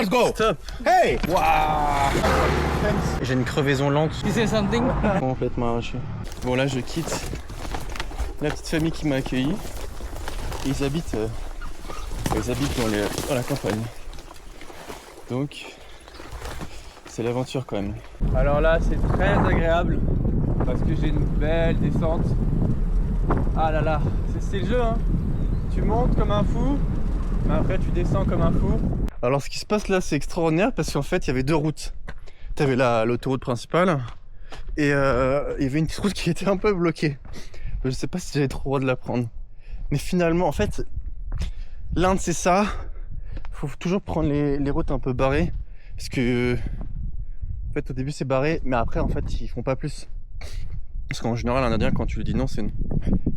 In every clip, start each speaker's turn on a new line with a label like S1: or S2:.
S1: Let's go.
S2: Top.
S1: Hey.
S2: Waouh. J'ai une crevaison lente.
S3: You say something?
S2: Complètement arraché. Bon là je quitte la petite famille qui m'a accueilli. Ils habitent dans la campagne. Donc c'est l'aventure quand même. Alors là c'est très agréable parce que j'ai une belle descente. Ah là là, c'est le jeu hein. Tu montes comme un fou, mais après tu descends comme un fou. Alors ce qui se passe là c'est extraordinaire parce qu'en fait il y avait deux routes. T'avais l'autoroute principale et il y avait une petite route qui était un peu bloquée. Je sais pas si j'avais trop le droit de la prendre. Mais finalement en fait l'Inde c'est ça. Faut toujours prendre les routes un peu barrées. Parce que en fait au début c'est barré, mais après en fait ils font pas plus. Parce qu'en général un Indien quand tu lui dis non c'est non.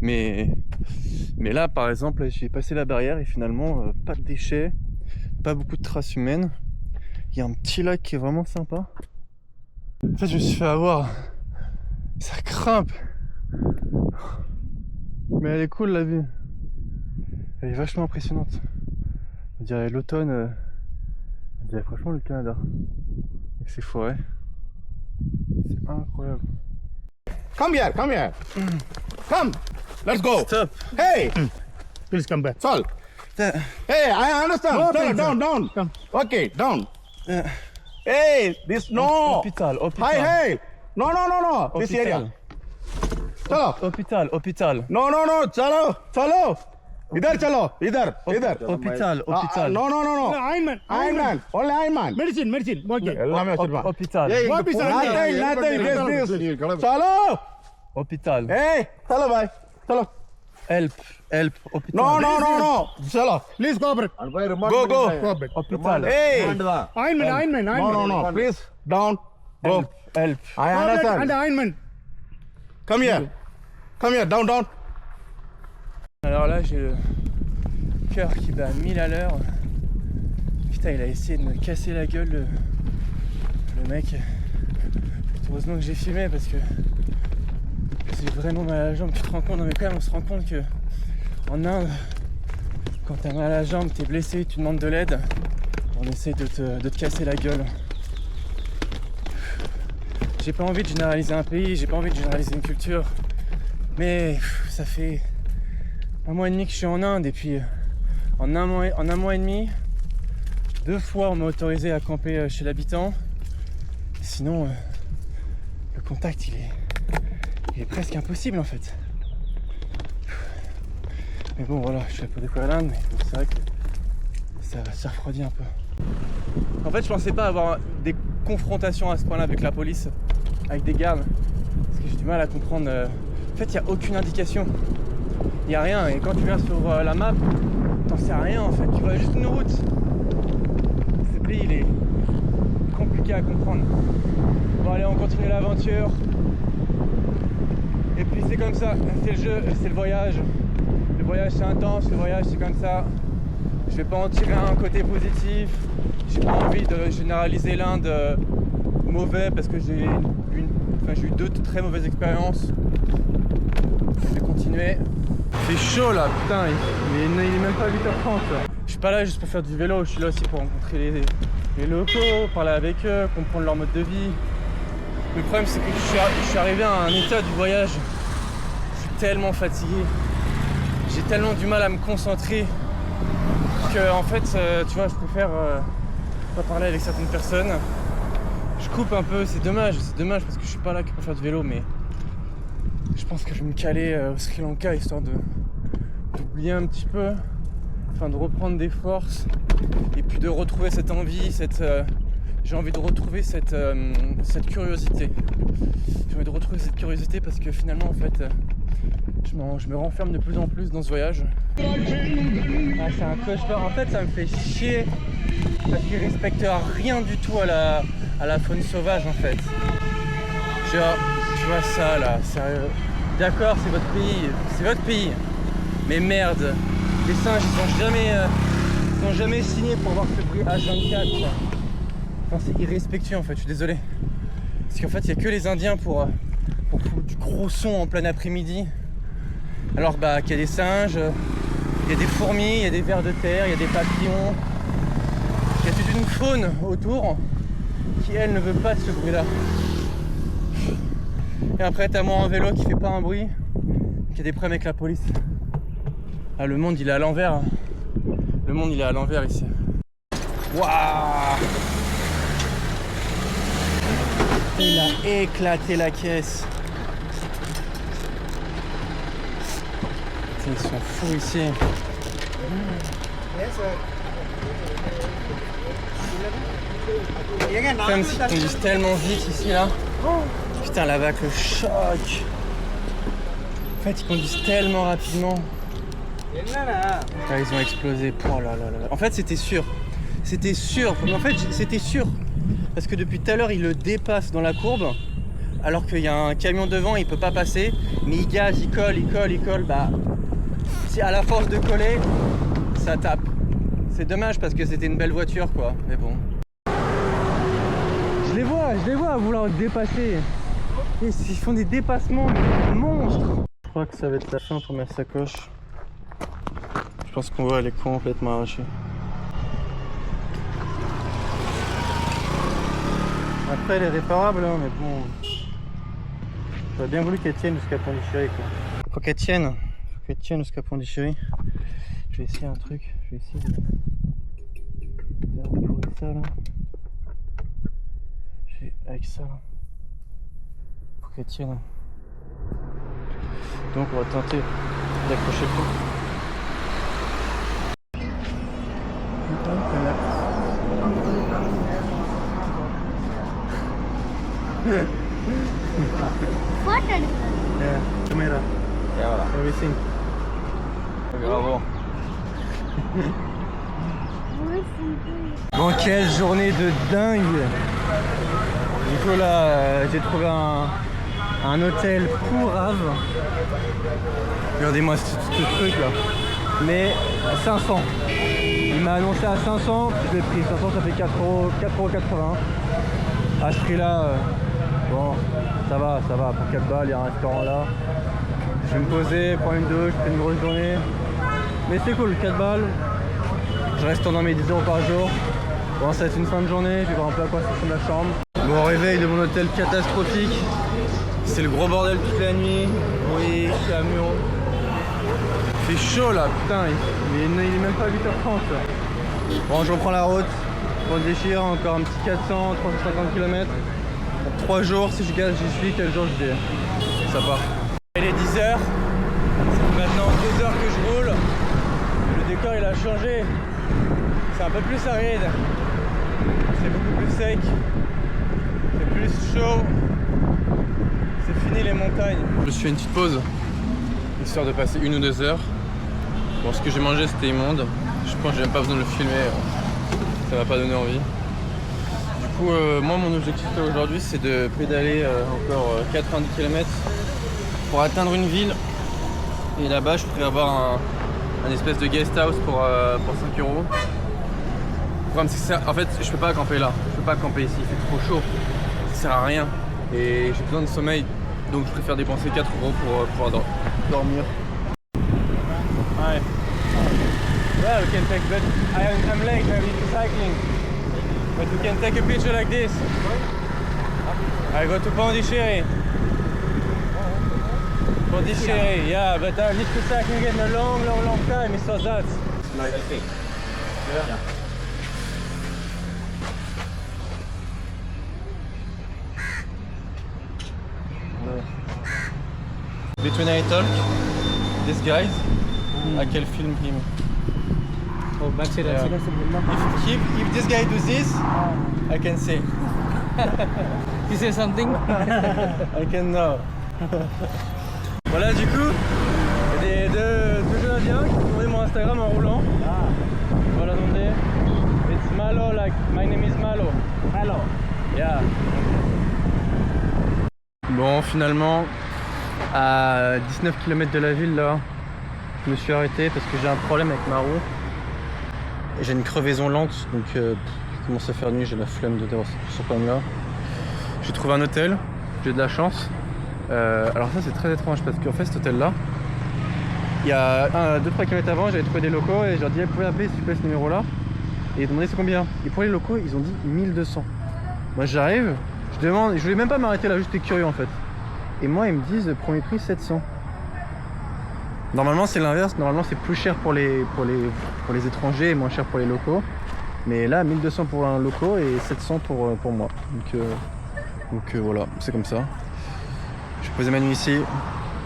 S2: Mais là par exemple j'ai passé la barrière et finalement pas de déchets, pas beaucoup de traces humaines. Il y a un petit lac qui est vraiment sympa. En fait je me suis fait avoir. Ça grimpe. Mais elle est cool la vue. Elle est vachement impressionnante. On dirait l'automne. On dirait franchement le Canada. Avec ses forêts. C'est incroyable.
S1: Come here. Come. Let's go.
S2: Top.
S1: Hey.
S4: Please come back.
S1: Sol. Hey, I understand.
S4: No,
S1: Down,
S4: please,
S1: down.
S4: Come.
S1: Okay, down. Hey, this no.
S2: Hôpital.
S1: Hey. No. This area. चलो.
S2: Hôpital.
S1: No. चलो. इधर चलो. इधर.
S2: Hôpital.
S1: No.
S4: Ironman.
S1: Ironman. Only Ironman.
S4: Medicine. Okay.
S1: எல்லாமே வச்சிருப்பான்.
S2: Hôpital.
S4: What is
S1: Nothing. This. चलो.
S2: Hôpital.
S1: Hey, चलो भाई. चलो.
S2: Help. Hôpital.
S1: No. चलो.
S4: Please cooperate.
S1: Go.
S4: Cooperate.
S2: Hôpital.
S1: Hey.
S4: Ironman.
S1: No. Please. Down. Go.
S2: Help.
S1: I
S4: And
S1: understand.
S4: Ironman.
S1: Come here. Down.
S2: Alors là j'ai le cœur qui bat à 1000 à l'heure. Putain il a essayé de me casser la gueule le mec. Heureusement que j'ai filmé parce que j'ai vraiment mal à la jambe. Tu te rends compte, non mais quand même on se rend compte que en Inde quand t'as mal à la jambe, t'es blessé, tu demandes de l'aide, on essaie de te casser la gueule. J'ai pas envie de généraliser un pays, j'ai pas envie de généraliser une culture, mais ça fait 1 mois et demi que je suis en Inde et puis en un mois et demi, 2 fois on m'a autorisé à camper chez l'habitant. Sinon le contact il est presque impossible en fait. Mais bon voilà, je suis là pour découvrir l'Inde, mais c'est vrai que ça refroidit un peu. En fait je pensais pas avoir des confrontations à ce point là avec la police, avec des gardes, parce que j'ai du mal à comprendre. En fait il n'y a aucune indication. Il n'y a rien, et quand tu viens sur la map, t'en sais rien en fait, tu vois juste une route. Ce pays il est compliqué à comprendre. Bon allez on continue l'aventure. Et puis c'est comme ça, c'est le jeu, c'est le voyage. Le voyage c'est intense, le voyage c'est comme ça. Je vais pas en tirer un côté positif. J'ai pas envie de généraliser l'Inde mauvais parce que j'ai eu 2 très mauvaises expériences. Je vais continuer. Il fait chaud là, putain, il est même pas 8h30. Je suis pas là juste pour faire du vélo, je suis là aussi pour rencontrer les locaux, parler avec eux, comprendre leur mode de vie. Le problème c'est que je suis arrivé à un état du voyage. Je suis tellement fatigué. J'ai tellement du mal à me concentrer que en fait, tu vois, je préfère pas parler avec certaines personnes. Je coupe un peu, c'est dommage parce que je suis pas là que pour faire du vélo, mais je pense que je vais me caler au Sri Lanka histoire d'oublier un petit peu, enfin de reprendre des forces et puis de retrouver cette envie, j'ai envie de retrouver cette curiosité. J'ai envie de retrouver cette curiosité parce que finalement en fait je me renferme de plus en plus dans ce voyage. Ah, c'est un cauchemar, en fait ça me fait chier parce qu'ils respectent rien du tout à la faune sauvage en fait. Genre, tu vois ça là, sérieux. D'accord, c'est votre pays, mais merde, les singes ils ont jamais signé pour avoir ce prix H24 quoi. Enfin, c'est irrespectueux en fait, je suis désolé. Parce qu'en fait il n'y a que les Indiens pour foutre du gros son en plein après-midi. Alors bah qu'il y a des singes, il y a des fourmis, il y a des vers de terre, il y a des papillons. Il y a toute une faune autour qui, elle, ne veut pas de ce bruit-là. Et après, t'as moi en vélo qui fait pas un bruit, qui a des problèmes avec la police. Ah, le monde, il est à l'envers. Le monde, il est à l'envers ici. Waouh! Il a éclaté la caisse. Ils sont fous ici. Comme s'ils conduisent tellement vite ici là. Putain, la vague, le choc. En fait, ils conduisent tellement rapidement. Ah, ils ont explosé. Oh là là là. En fait, c'était sûr. C'était sûr. En fait, c'était sûr. Parce que depuis tout à l'heure, il le dépasse dans la courbe. Alors qu'il y a un camion devant, il peut pas passer. Mais il gaz, il colle. Bah, si à la force de coller, ça tape. C'est dommage parce que c'était une belle voiture, quoi. Mais bon. Je les vois vouloir dépasser. Ils font des dépassements monstres. Je crois que ça va être la fin pour ma sacoche. Je pense qu'on va aller complètement arracher. Après elle est réparable hein, mais bon. J'aurais bien voulu qu'elle tienne jusqu'à Pondichéry quoi. Faut qu'elle tienne jusqu'à Pondichéry. Je vais essayer un truc. Je vais essayer de retrouver ça là. Avec ça là. Faut qu'elle tienne. Donc on va tenter d'accrocher le tout.
S3: What are you?
S2: Yeah, camera. Everything. Bravo. Bon, quelle journée de dingue! Du coup là, j'ai trouvé un hôtel pourrave. Regardez-moi ce truc là. Mais à 500. Il m'a annoncé à 500, je l'ai pris. 500 ça fait 4,80 €. À ce prix là, bon, ça va. Pour 4 balles, il y a un restaurant là. Je vais me poser, prendre une douche, faire une grosse journée. Mais c'est cool, 4 balles. Je reste dans mes 10 € par jour. Bon, ça va être une fin de journée, je vais voir un peu à quoi ça ressemble la chambre. Bon, réveil de mon hôtel catastrophique. C'est le gros bordel toute la nuit. Oui, camion. Il fait chaud là, putain, il est même pas 8h30. Bon, je reprends la route. Pondichéry, encore un petit 400, 350 km. 3 jours, si je gaz, j'y suis, quel jour je dis. Ça part. Il est 10h. Ça fait maintenant 2 heures que je roule. Le décor il a changé. C'est un peu plus aride. C'est beaucoup plus sec. C'est plus chaud. C'est fini les montagnes. Je me suis fait une petite pause. Histoire de passer 1 ou 2 heures. Bon, ce que j'ai mangé c'était immonde. Je pense que j'ai même pas besoin de le filmer. Ça m'a pas donné envie. Du coup, moi mon objectif aujourd'hui c'est de pédaler encore 90 km pour atteindre une ville. Et là-bas je pourrais avoir un espèce de guest house pour 5 €. Le problème c'est que en fait je peux pas camper là. Je peux pas camper ici, il fait trop chaud. Ça sert à rien. Et j'ai besoin de sommeil. Donc je préfère dépenser 4 € pour pouvoir dormir. Ouais. Well, we can take, but I'm late, I need to cycling. But we can take a picture like this. I go to Pondichéry. Pondichéry, yeah, but I need to cycling in a long time, so that's like a thing. Yeah. Between I talk, this guy, I can film him.
S4: Oh, that's it.
S2: Yeah. If this guy does this, I can say.
S4: You say something?
S2: I can know. Voilà, du coup, il y a deux jeunes indiens qui ont trouvé mon Instagram en roulant. Voilà, demander. It's Malo, like my name is Malo. Malo. Yeah. Bon, finalement, à 19 km de la ville là, je me suis arrêté parce que j'ai un problème avec ma roue. J'ai une crevaison lente, donc il commence à faire nuit, j'ai la flemme de devoir ce problème là. J'ai trouvé un hôtel, j'ai de la chance. Alors ça c'est très étrange parce qu'en fait cet hôtel là, il y a 2-3 km avant j'avais trouvé des locaux et je leur disais vous pouvez appeler s'il vous plaît ce numéro là. et ils demandaient c'est combien. Et pour les locaux, ils ont dit 1200. Moi j'arrive, je demande, je voulais même pas m'arrêter là, juste j'étais curieux en fait. Et moi ils me disent premier prix 700. Normalement c'est l'inverse, normalement c'est plus cher pour les étrangers et moins cher pour les locaux. Mais là 1200 pour un locaux et 700 pour moi. Donc voilà, c'est comme ça. Je vais poser ma nuit ici,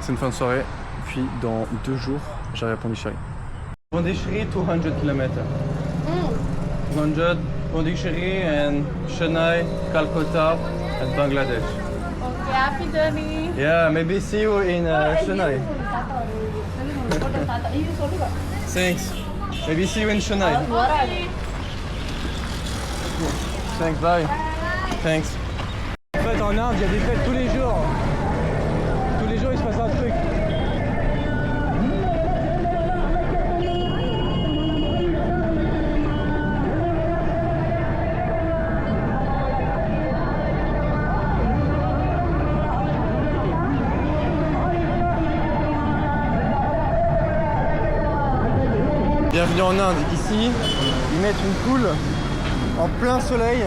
S2: c'est une fin de soirée. Puis dans 2 jours, j'arrive à Pondichéry. Pondichéry 200 km. 200 Pondichéry and Chennai, Calcutta and Bangladesh.
S3: Okay, happy journey.
S2: Yeah, maybe see you in Chennai. Thanks. Maybe see you in Chennai. Thanks, bye. Thanks. En fait, en Inde, il y a des fêtes tous les jours. Tous les jours, il se passe un truc. Bienvenue en Inde. Ici, ils mettent une poule en plein soleil.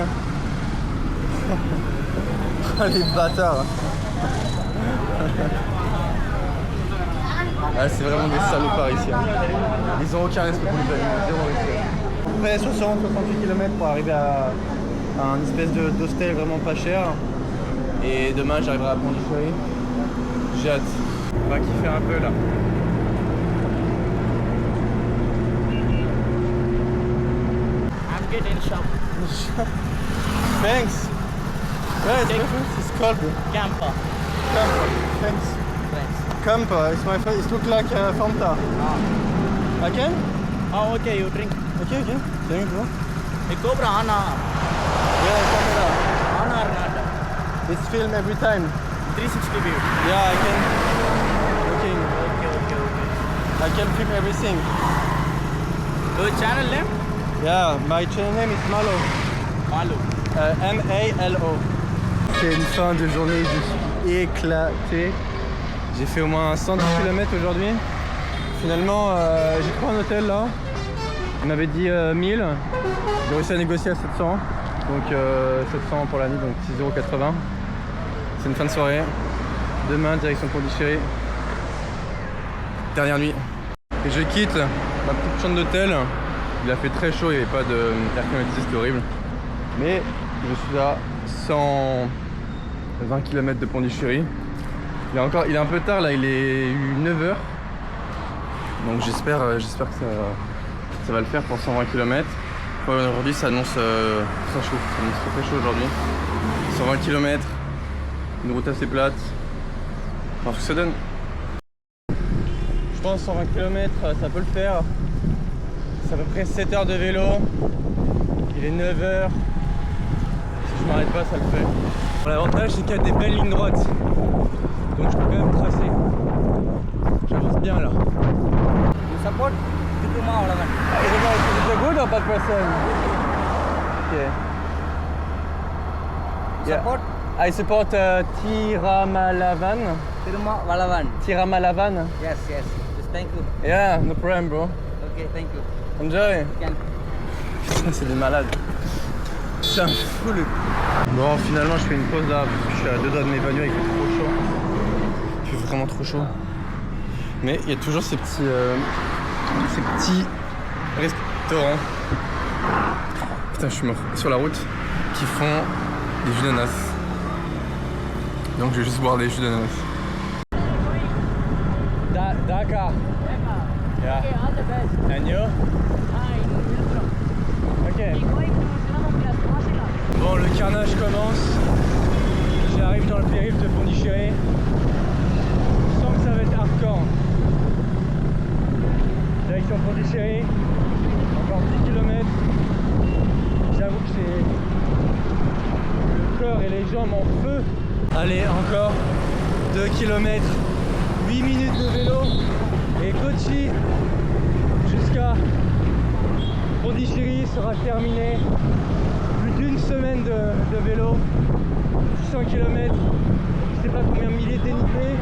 S2: Les bâtards. Ah, c'est vraiment des salopards ici. Ils ont aucun respect pour les animaux, zéro respect. Après 60-68 km pour arriver à un espèce d'hostel vraiment pas cher. Et demain j'arriverai à Pondichéry. J'ai hâte. On va kiffer un peu là.
S4: I'm getting shop.
S2: Thanks. Yeah, it's called
S4: Camper.
S2: Camper. Thanks.
S4: Thanks.
S2: Camper. It's my face. It looks like Fanta. I can?
S4: Oh, okay, you drink.
S2: Okay. Thank you.
S4: A Cobra on
S2: Yeah, camera.
S4: or not?
S2: It's film every time.
S4: 360 view.
S2: Yeah, I can. Looking.
S4: Okay.
S2: I can film everything.
S4: Your channel name?
S2: Yeah, my channel name is Malo.
S4: Malu.
S2: M-A-L-O. C'est une fin de journée, je suis éclaté. J'ai fait au moins 110 km aujourd'hui. Finalement, j'ai trouvé un hôtel là. On m'avait dit 1000. J'ai réussi à négocier à 700. Donc 700 pour la nuit, donc 6,80 €. C'est une fin de soirée. Demain, direction Pondichéry. Dernière nuit. Et je quitte ma petite chambre d'hôtel. Il a fait très chaud, il n'y avait pas d'air climatisé, c'était horrible. Mais je suis à 120 km de Pondichéry. Il est un peu tard là, il est 9 h. Donc j'espère que ça va le faire pour 120 km. Aujourd'hui ça annonce très chaud, ça annonce très chaud aujourd'hui. 120 km, une route assez plate. Enfin ce que ça donne. Je pense 120 km ça peut le faire. C'est à peu près 7 heures de vélo. Il est 9 h. Si je m'arrête pas, ça le fait. Bon, l'avantage c'est qu'il y a des belles lignes droites. Donc je peux quand même tracer. J'avance bien là.
S4: You support Tikuma or not?
S2: Is it a good or bad person? Okay. Yeah.
S4: Support
S2: I support Tiramalavan.
S4: Tiruma Valavan.
S2: Tiramalavan.
S4: Yes. Just thank you.
S2: Yeah, no problem bro.
S4: Okay, thank you.
S2: Enjoy.
S4: Can.
S2: Putain, c'est des malades. C'est un fou le... Bon, finalement, je fais une pause là, parce que je suis à 2 doigts de m'évanouir, il fait trop chaud. Il fait vraiment trop chaud. Mais il y a toujours ces petits restaurants. Putain, je suis mort. Sur la route, qui font des jus d'ananas. Donc, je vais juste boire des jus d'ananas. Dakar. Yeah.
S3: Okay, all the best.
S2: And you? Ok.
S3: We're going to Srilanka, Sri
S2: Bon, le carnage commence. J'arrive dans le périph' de Pondichéry. Je sens que ça va être hardcore. Direction Pondichéry. Encore 10 km. J'avoue que c'est le corps et les jambes en feu. Allez, encore 2 km. 8 minutes de vélo. Et Kochi jusqu'à Pondichéry sera terminé. Plus d'une semaine de vélo, 600 km, je sais pas combien de milliers dénivelés,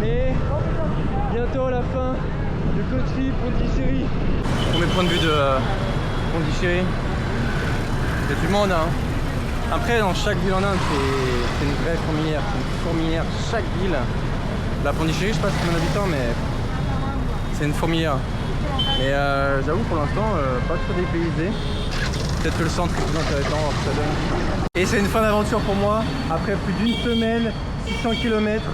S2: mais bientôt à la fin de Kochi, Pondichéry. Pour mes points de vue Pondichéry. Il y a du monde, hein. Après, dans chaque ville en Inde, c'est une vraie fourmilière. C'est une fourmilière. Chaque ville. La Pondichéry, je sais pas si c'est combien d'habitants, mais c'est une fourmilière. Et j'avoue, pour l'instant, pas trop dépaysé. Peut-être que le centre est plus intéressant, voir ce que ça donne. Et c'est une fin d'aventure pour moi. Après plus d'une semaine, 600 km,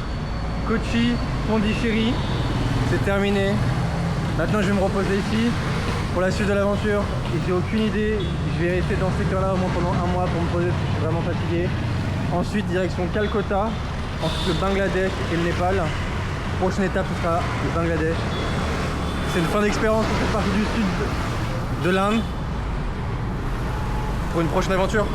S2: Kochi, Pondichéry, c'est terminé. Maintenant, je vais me reposer ici pour la suite de l'aventure. Et j'ai aucune idée. Je vais rester dans ce secteur-là au moins pendant un mois pour me poser parce que je suis vraiment fatigué. Ensuite, direction Calcutta. Ensuite, le Bangladesh et le Népal. Prochaine étape, ce sera le Bangladesh. C'est une fin d'expérience pour cette partie du sud de l'Inde. Pour une prochaine aventure.